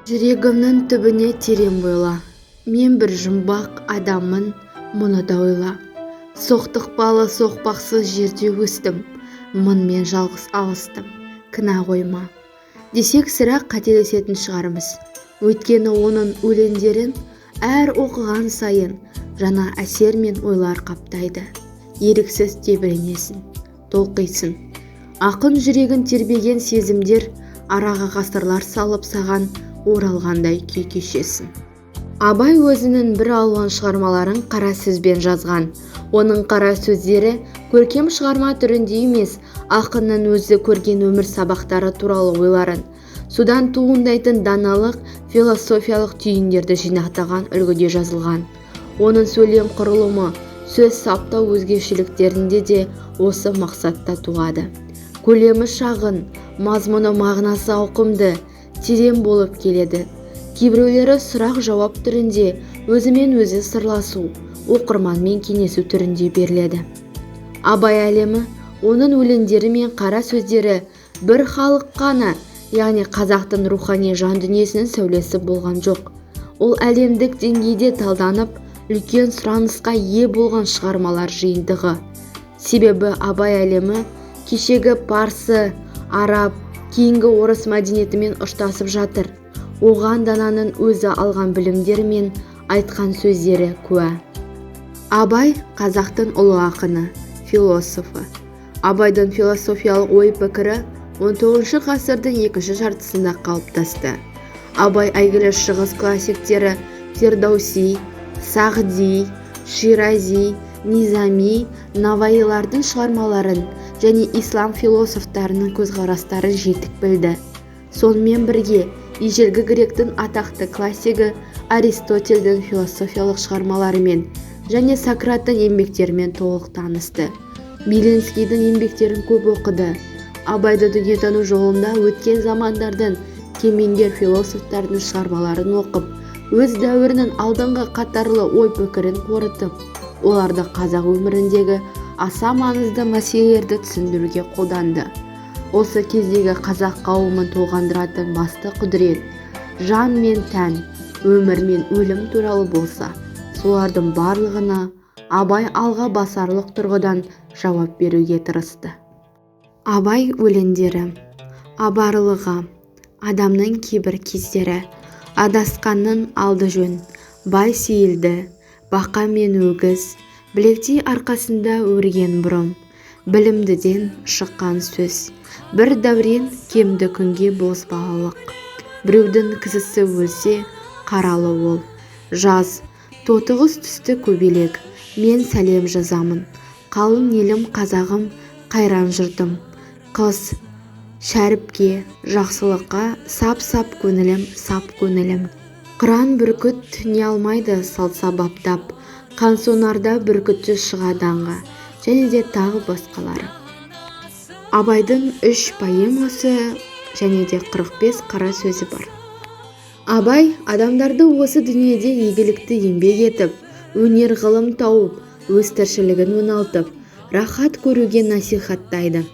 Жүрегімнің түбіне терең бойла, мен бір жұмбақ адаммын, мұны да ойла. Соқтықпалы соқпақсыз жерде өстім, мұнмен жалғыз алыстым, кінә қойма. Десек сірә қателесетін шығармыз, өйткені оның өлеңдерін әр оқыған сайын жаңа әсер мен ойлар қаптайды. Еріксіз тебіренесің, толқисың. Ақын жүрегін тербеген сезімдер араға ғасырлар салып саған оралғандай күй кешесің. Абай өзінің бір алуан шығармаларын қара сөзбен жазған. Оның қара сөздері көркем шығарма түрінде емес, ақынның өзі көрген өмір сабақтары туралы ойларын, содан туындайтын даналық, философиялық түйіндерді жинақтаған үлгіде жазылған. Оның сөйлем құрылымы, сөз саптау өзгешеліктерінде де осы мақсатта туады. Көлемі шағын, мазмұны мағынасы ауқымды, терең болып келеді. Кейбіреулері сұрақ-жауап түрінде, өзімен өзі сырласу, оқырманмен кеңесу түрінде беріледі. Абай әлемі, оның өлеңдері мен қара сөздері бір халық қана, яғни қазақтың рухани жан дүниесінің сәулесі болған жоқ. Ол әлемдік деңгейде талданып, үлкен сұранысқа ие болған шығармалар жиынтығы. Себебі Абай әлемі кешегі парсы, араб, кейінгі орыс мәдениетімен ұштасып жатыр. Оған дананың өзі алған білімдері мен айтқан сөздері куә. Абай қазақтың ұлы ақыны, философы. Абайдың философиялық ой-пікірі 19 ғасырдың екінші жартысында қалыптасты. Абай әйгілі шығыс классиктері Фирдауси, Сағди, Ширази, Низами, Наваилардың шығармаларын және ислам философтарының көзқарастарын жетік білді. Сонымен бірге ежелгі гректің атақты классигі Аристотельдің философиялық шығармаларымен және Сократтың еңбектерімен толық танысты. Белинскийдің еңбектерін көп оқыды. Абайды дүниетану жолында өткен замандардың кемеңгер философтардың шығармаларын оқып, өз дәуірінің алдыңғы қатарлы ой-пікірін қорытып, оларды қазақ өміріндегі аса маңызды мәселелерді түсіндіруге қолданды. Осы кездегі қазақ қауымын толғандыратын басты құдірет, жан мен тән, өмір мен өлім туралы болса, солардың барлығына Абай алға басарлық тұрғыдан жауап беруге тырысты. Абай өлеңдері. Абарлығы, адамның кейбір кездері, адасқанның алды жөн, бай сейілді, бақа мен өгіз, білектей арқасында өрген бұрым, білімдіден шыққан сөз, бір дәурен кемді күнге бозбалалық. Біреудің кісісі өлсе, қаралы ол. Жаз, тотығыз түсті көбелек, мен сәлем жазамын. Қалың елім қазағым, қайран жұртым. Қыз, шәріпке, жақсылыққа, сап-сап көңілім, сап көңілім. Қыран бүркіт түне алмайды салса баптап, қансонарда бүркітші шығаданға, және де тағы басқалары. Абайдың 3 поэмасы және де 45 қара сөзі бар. Абай адамдарды осы дүниеде игілікті еңбек етіп, өнер ғылым тауып, өз тіршілігін оңалтып, рахат көруге насихаттайды.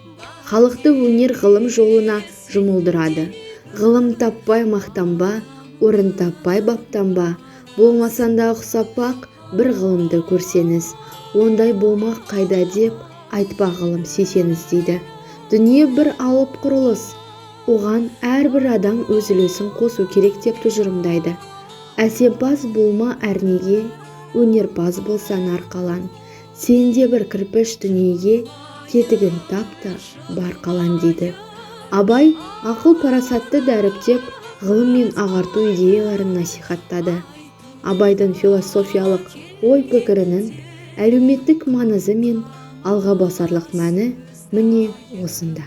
Халықты өнер ғылым жолына жұмылдырады. Ғылым таппай мақтанба, орын таппай баптанба, болмасанда ұқсап бақ, бір ғылымды көрсеңіз, ондай болмақ қайда деп айтпа ғылым сесеңіз дейді. Дүние бір алып құрылыс, оған әрбір адам өз үлесін қосу керек деп тұжырымдайды. Әсемпаз болма әрнеге, өнерпаз болсан арқалан, сен де бір кірпіш дүниеге, тетігін тапта бар қалан дейді. Абай ақыл парасатты дәріптеп, ғылым мен ағарту идеяларын насихаттады. Абайдың философиялық ой-пікірінің әлеуметтік маңызы мен алға басарлық мәні міне осында.